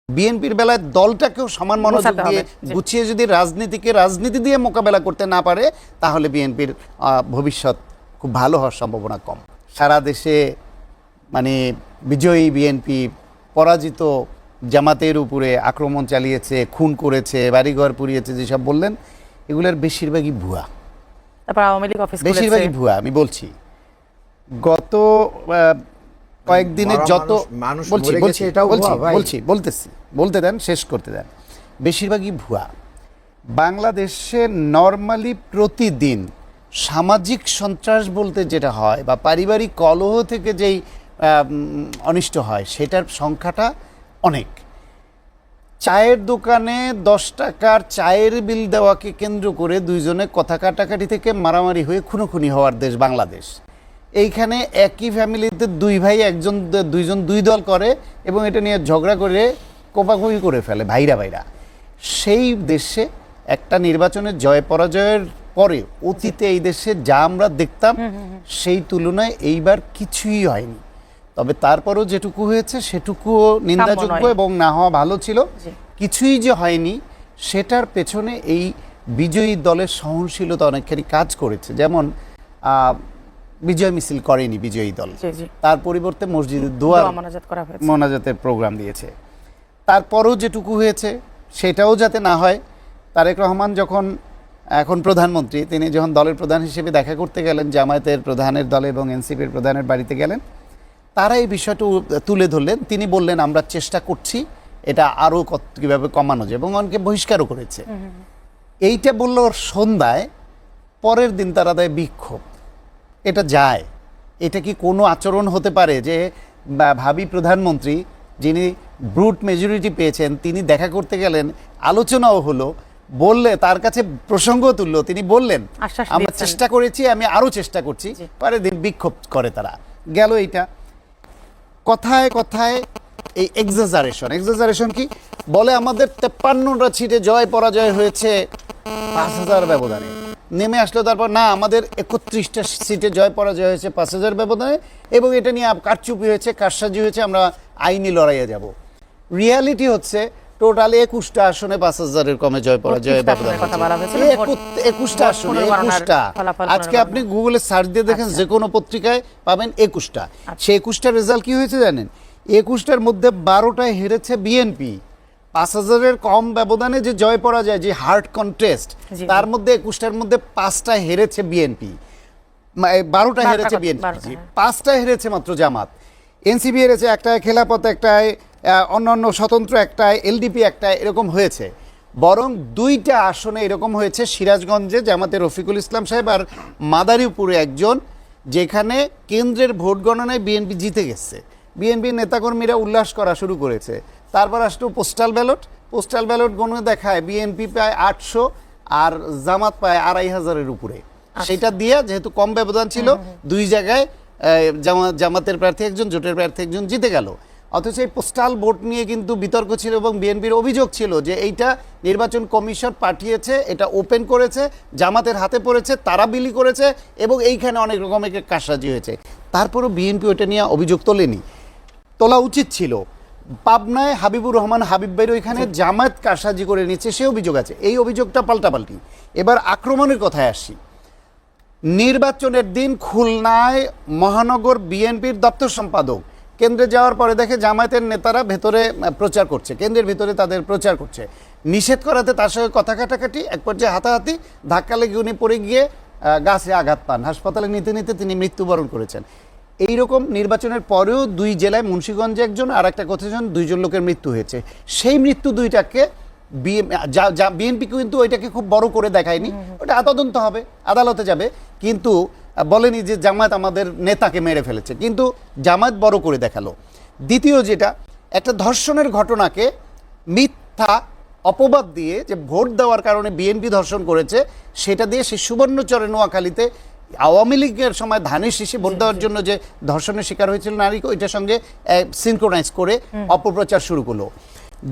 বিএনপির বেলায় দলটাকেও সমান মনোযোগ দিয়ে গুছিয়ে যদি রাজনীতি দিয়ে মোকাবেলা করতে না পারে, তাহলে বিএনপির ভবিষ্যৎ খুব ভালো হওয়ার সম্ভাবনা কম। সারা দেশে মানে বিজয়ী বিএনপি পরাজিত জামাতের উপরে আক্রমণ চালিয়েছে, খুন করেছে, বাড়িঘর পুড়িয়েছে, যেসব বললেন এগুলোর বেশিরভাগই ভুয়া। বেশিরভাগই ভুয়া। আমি বলছি গত কয়েকদিনের যত বলতে দেন, শেষ করতে দেন। বেশিরভাগই ভুয়া। বাংলাদেশে নর্মালি প্রতিদিন সামাজিক সন্ত্রাস বলতে যেটা হয় বা পারিবারিক কলহ থেকে যেই অনিষ্ট হয়, সেটার সংখ্যাটা অনেক। চায়ের দোকানে 10 টাকার চায়ের বিল দেওয়াকে কেন্দ্র করে দুইজনে কথা কাটাকাটি থেকে মারামারি হয়ে খুনোখুনি হওয়ার দেশ বাংলাদেশ। এইখানে একই ফ্যামিলিতে দুই ভাই দুইজন দুই দল করে এবং এটা নিয়ে ঝগড়া করে কোপাকুপি করে ফেলে ভাইরা। সেই দেশে একটা নির্বাচনের জয় পরাজয়ের পরে অতীতে এই দেশে যা আমরা দেখতাম সেই তুলনায় এইবার কিছুই হয়নি। তবে তারপরও যেটুকু হয়েছে সেটুকুও নিন্দাযোগ্য এবং না হওয়া ভালো ছিল। কিছুই যে হয়নি সেটার পেছনে এই বিজয়ী দলের সহনশীলতা অনেকখানি কাজ করেছে। যেমন বিজয় মিছিল করেনি বিজয়ী দল, তার পরিবর্তে মসজিদে দোয়া মোনাজাতের প্রোগ্রাম দিয়েছে। তারপরও যেটুকু হয়েছে সেটাও যাতে না হয়, তারেক রহমান যখন এখন প্রধানমন্ত্রী, তিনি যখন দলের প্রধান হিসেবে দেখা করতে গেলেন জামায়াতের প্রধানের দলে এবং এনসিপির প্রধানের বাড়িতে গেলেন, তারা এই বিষয়টা তুলে ধরলেন। তিনি বললেন আমরা চেষ্টা করছি এটা আরও কীভাবে কমানো যায়, এবং অনেকে বহিষ্কারও করেছে। এইটা বলল সন্ধ্যায়, পরের দিন তারা দেয় বিক্ষোভ। এটা যায়? এটা কি কোনো আচরণ হতে পারে যে ভাবি প্রধানমন্ত্রী যিনি ব্রুট মেজরিটি পেয়েছেন, তিনি দেখা করতে গেলেন, আলোচনাও হলো, বললে তার কাছে প্রসঙ্গ তুললো, তিনি বললেন আমরা চেষ্টা করেছি, আমি আরও চেষ্টা করছি, পরের দিন বিক্ষোভ করে তারা গেল। এইটা কথায় কথায় এই এক্সাজারেশন কি বলে, আমাদের 53টা সিটে জয় পরাজয় হয়েছে 5000 ব্যবধানে। নেমে আসলো তারপর না, আমাদের 31টা সিটে জয় পরাজয় হয়েছে 5000 ব্যবধানে, এবং এটা নিয়ে কারচুপি হয়েছে, কারসাজি হয়েছে, আমরা আইনি লড়াইয়ে যাব। রিয়ালিটি হচ্ছে টোটাল 21টা আসনে 5000-এর কমে জয় পরাজয় ব্যবধান। 21টা আসনে, 21টা। আজকে আপনি গুগলে সার্চ দিয়ে দেখেন, যে কোনো পত্রিকায় পাবেন 21টা। সেই 21টার রেজাল্ট কি হয়েছে জানেন? 21টার মধ্যে 12টায় হেরেছে বিএনপি। 5000-এর কম ব্যবধানে যে জয় পরাজয়, যে হার্ড কন্টেস্ট, তার মধ্যে 21টার মধ্যে 5টা হেরেছে বিএনপি, 12টা হেরেছে বিএনপি, 5টা হেরেছে মাত্র জামাত। এনসিপি হেরেছে একটায়, খেলাপথ একটায়, অন্যান্য স্বতন্ত্র একটায়, এলডিপি একটায়, এরকম হয়েছে। বরং 2টা আসনে এরকম হয়েছে, সিরাজগঞ্জে জামাতের রফিকুল ইসলাম সাহেব আর মাদারীপুরে একজন, যেখানে কেন্দ্রের ভোট গণনায় বিএনপি জিতে গেছে। বিএনপির নেতাকর্মীরা উল্লাস করা শুরু করেছে। তারপর আসলো পোস্টাল ব্যালট গণনা দেখায় বিএনপি পায় 800 আর জামাত পায় 2500-এর উপরে। সেটা দিয়ে যেহেতু কম ব্যবধান ছিল, 2 জায়গায় জামাতের প্রার্থী একজন, জোটের প্রার্থী একজন জিতে গেল। অথচ এই পোস্টাল ভোট নিয়ে কিন্তু বিতর্ক ছিল এবং বিএনপির অভিযোগ ছিল যে এইটা নির্বাচন কমিশন পাঠিয়েছে, এটা ওপেন করেছে, জামাতের হাতে পড়েছে, তারা বিলি করেছে, এবং এইখানে অনেক রকমের কারসাজি হয়েছে। তারপরও বিএনপি ওটা নিয়ে অভিযোগ তোলা উচিত ছিল। পাবনায় হাবিবুর রহমান হাবিব ভাইয়ের ওইখানে জামায়াত কারসাজি করে নিচ্ছে, সে অভিযোগ আছে। এই অভিযোগটা পাল্টাপাল্টি। এবার আক্রমণের কথায় আসি। নির্বাচনের দিন খুলনায় মহানগর বিএনপির দপ্তর সম্পাদক কেন্দ্রে যাওয়ার পরে দেখে জামায়াতের নেতারা ভেতরে প্রচার করছে, কেন্দ্রের ভেতরে তাদের প্রচার করছে। নিষেধ করাতে তার সঙ্গে কথা কাটাকাটি, এক পর্যায়ে হাতাহাতি, ধাক্কা লেগে উনি পড়ে গিয়ে গাছে আঘাত পান। হাসপাতালে নিতে তিনি মৃত্যুবরণ করেছেন। এইরকম নির্বাচনের পরেও 2 জেলায়, মুন্সিগঞ্জে একজন আর একটা কতজন, 2জন লোকের মৃত্যু হয়েছে। সেই মৃত্যু 2টাকে বিএনপি কিন্তু ওইটাকে খুব বড় করে দেখায়নি, ওটা তদন্ত হবে, আদালতে যাবে, কিন্তু বলেনি যে জামায়াত আমাদের নেতাকে মেরে ফেলেছে, কিন্তু জামায়াত বড় করে দেখালো। দ্বিতীয় যেটা, একটা ধর্ষণের ঘটনাকে মিথ্যা অপবাদ দিয়ে যে ভোট দেওয়ার কারণে বিএনপি ধর্ষণ করেছে, সেটা দিয়ে সেই সুবর্ণচরে নোয়াখালীতে আওয়ামী লীগের সময় ধানের শীষে ভোট দেওয়ার জন্য যে ধর্ষণের শিকার হয়েছিল নারী, ওইটার সঙ্গে সিনক্রোনাইজ করে অপপ্রচার শুরু করলো।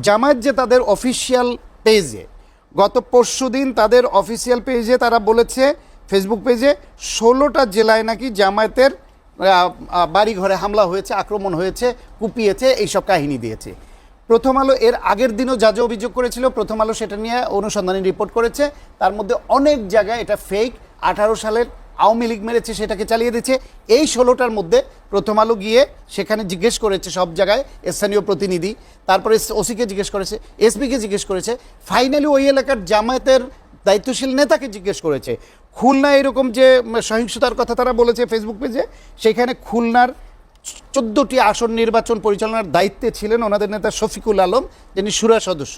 জামায়াত যে তাদের অফিসিয়াল পেজে, গত পরশুদিন তাদের অফিসিয়াল পেজে তারা বলেছে, ফেসবুক পেজে, 16টা জেলায় নাকি জামায়াতের বাড়িঘরে হামলা হয়েছে, আক্রমণ হয়েছে, কুপিয়েছে, এইসব কাহিনী দিয়েছে। প্রথম আলো এর আগের দিনও যা যা অভিযোগ করেছিল প্রথম আলো সেটা নিয়ে অনুসন্ধানী রিপোর্ট করেছে। তার মধ্যে অনেক জায়গায় এটা ফেক, 18 সালের আওয়ামী লীগ মেরেছে সেটাকে চালিয়ে দিচ্ছে। এই 16টার মধ্যে প্রথম আলো গিয়ে সেখানে জিজ্ঞেস করেছে সব জায়গায় স্থানীয় প্রতিনিধি, তারপরে ওসিকে জিজ্ঞেস করেছে, এসপিকে জিজ্ঞেস করেছে, ফাইনালি ওই এলাকার জামায়াতের দায়িত্বশীল নেতাকে জিজ্ঞেস করেছে। খুলনা এরকম যে সহিংসতার কথা তারা বলেছে ফেসবুক পেজে, সেখানে খুলনার 14টি আসন নির্বাচন পরিচালনার দায়িত্বে ছিলেন ওনাদের নেতা শফিকুল আলম, যিনি শুরা সদস্য।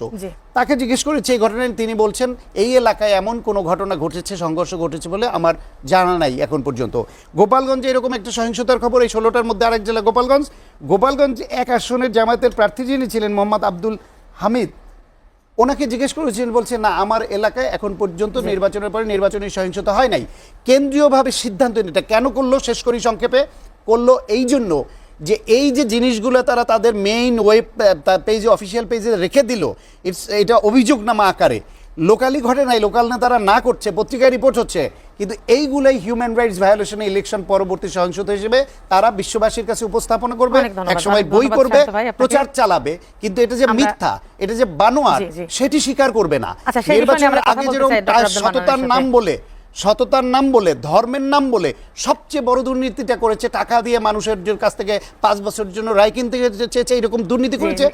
তাকে জিজ্ঞেস করেছে এই ঘটনায়, তিনি বলছেন এই এলাকায় এমন কোনো ঘটনা ঘটেছে, সংঘর্ষ ঘটেছে বলে আমার জানা নাই এখন পর্যন্ত। গোপালগঞ্জে এরকম একটা সহিংসতার খবর, এই 16টার মধ্যে আরেক জেলা গোপালগঞ্জ এক আসনের জামায়াতের প্রার্থী যিনি ছিলেন মোহাম্মদ আব্দুল হামিদ, ওনাকে জিজ্ঞেস করেছিলেন, বলছে না আমার এলাকায় এখন পর্যন্ত নির্বাচনের পরে নির্বাচনী সহিংসতা হয় নাই। কেন্দ্রীয়ভাবে সিদ্ধান্ত এটা কেন করলো শেষ করি সংক্ষেপে, করলো এই জন্য যে এই যে জিনিসগুলো তারা তাদের মেইন ওয়েব পেজে, অফিসিয়াল পেজে রেখে দিল, এটা অভিযোগনামা আকারে, লোকালি ঘটে নাই, লোকাল নেতারা না করছে, পত্রিকায় রিপোর্ট হচ্ছে, কিন্তু এইগুলাই হিউম্যান রাইটস ভায়োলেশনে ইলেকশন পরবর্তী সহিংসতা হিসেবে তারা বিশ্ববাসীর কাছে উপস্থাপন করবে, একসময় বই করবে, প্রচার চালাবে, কিন্তু এটা যে মিথ্যা, এটা যে বানোয়ার, সেটি স্বীকার করবে না। নির্বাচনের আগে যেরকম সততার নাম বলে ধর্মের নাম বলে সবচেয়ে বড় দুর্নীতিটা করেছে, টাকা দিয়ে মানুষের কাছ থেকে 5 বছরের জন্য রায় কিনতে চেয়েছে, এরকম দুর্নীতি করেছে,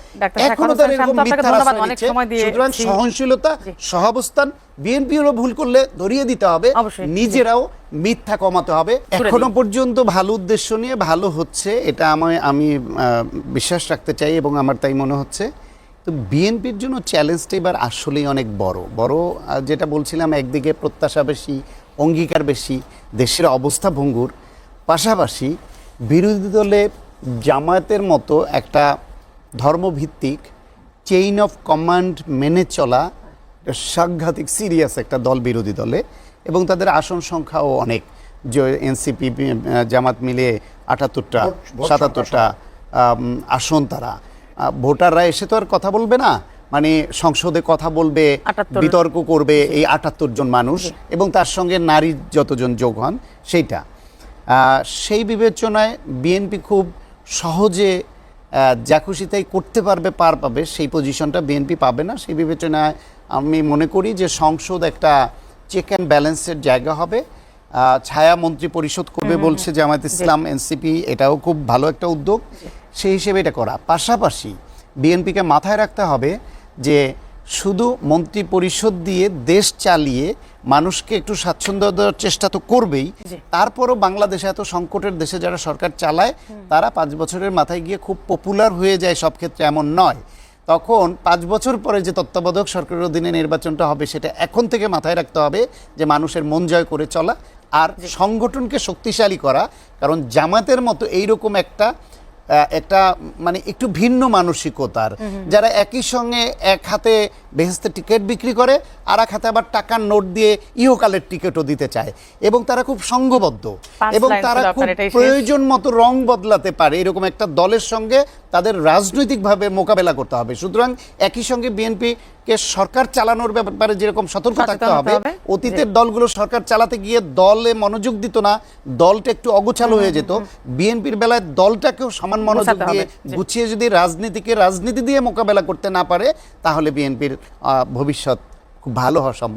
এখনো তারা এরকম মিথ্যা রাস্তা নিচ্ছে। সুতরাং সহনশীলতা, সহাবস্থান, বিএনপিরও ভুল করলে ধরিয়ে দিতে হবে, নিজেরাও মিথ্যা কমাতে হবে। এখনো পর্যন্ত ভালো উদ্দেশ্য নিয়ে ভালো হচ্ছে, এটা আমি বিশ্বাস রাখতে চাই এবং আমার তাই মনে হচ্ছে। তো বিএনপির জন্য চ্যালেঞ্জটা এবার আসলেই অনেক বড়, যেটা বলছিলাম, একদিকে প্রত্যাশা বেশি, অঙ্গীকার বেশি, দেশের অবস্থা ভঙ্গুর, পাশাপাশি বিরোধী দলে জামায়াতের মতো একটা ধর্মভিত্তিক চেইন অফ কমান্ড মেনে চলা সাংঘাতিক সিরিয়াস একটা দল বিরোধী দলে, এবং তাদের আসন সংখ্যাও অনেক, যে এনসিপি জামাত মিলে 78টা 77টা আসন, তারা ভোটাররা এসে তো আর কথা বলবে না, মানে সংসদে কথা বলবে, বিতর্ক করবে এই 78 জন মানুষ, এবং তার সঙ্গে নারী যতজন যোগ হন সেইটা, সেই বিবেচনায় বিএনপি খুব সহজে যা খুশি তাই করতে পার পাবে, সেই পজিশনটা বিএনপি পাবে না। সেই বিবেচনায় আমি মনে করি যে সংসদ একটা চেক অ্যান্ড ব্যালেন্সের জায়গা হবে। ছায়া মন্ত্রী পরিষদ করবে বলছে জামায়াত ইসলাম, এনসিপি, এটাও খুব ভালো একটা উদ্যোগ, সেই হিসেবে এটা করা। পাশাপাশি বিএনপিকে মাথায় রাখতে হবে যে শুধু মন্ত্রী পরিষদ দিয়ে দেশ চালিয়ে মানুষকে একটু স্বাচ্ছন্দ্য দেওয়ার চেষ্টা তো করবেই, তারপরও বাংলাদেশে এত সংকটের দেশে যারা সরকার চালায় তারা 5 বছরের মাথায় গিয়ে খুব পপুলার হয়ে যায়, সব ক্ষেত্রে এমন নয়। তখন 5 বছর পরে যে তত্ত্বাবধায়ক সরকারের অধীনে নির্বাচনটা হবে, সেটা এখন থেকে মাথায় রাখতে হবে যে মানুষের মন জয় করে চলা আর সংগঠনকে শক্তিশালী করা। কারণ জামাতের মতো এইরকম একটা মানে একটু ভিন্ন মানসিকতার, যারা একই সঙ্গে এক হাতে বেহেস্তে টিকিট বিক্রি করে, আর এক হাতে আবার টাকার নোট দিয়ে ইহকালের টিকিটও দিতে চায়, এবং তারা খুব সংঘবদ্ধ, এবং তারা খুব প্রয়োজন মতো রং বদলাতে পারে, এরকম একটা দলের সঙ্গে তাদের রাজনৈতিকভাবে মোকাবেলা করতে হবে। সুতরাং একই সঙ্গে বিএনপিকে সরকার চালানোর ব্যাপারে যেরকম সতর্ক থাকতে হবে, অতীতের দলগুলো সরকার চালাতে গিয়ে দলে মনোযোগ দিত না, দলটা একটু অগোছালো হয়ে যেত। বিএনপির বেলায় দলটাকেও সমান মনোযোগ দিয়ে গুছিয়ে যদি রাজনীতি দিয়ে মোকাবেলা করতে না পারে, তাহলে বিএনপির ভবিষ্যৎ খুব ভালো হওয়া সম্ভব।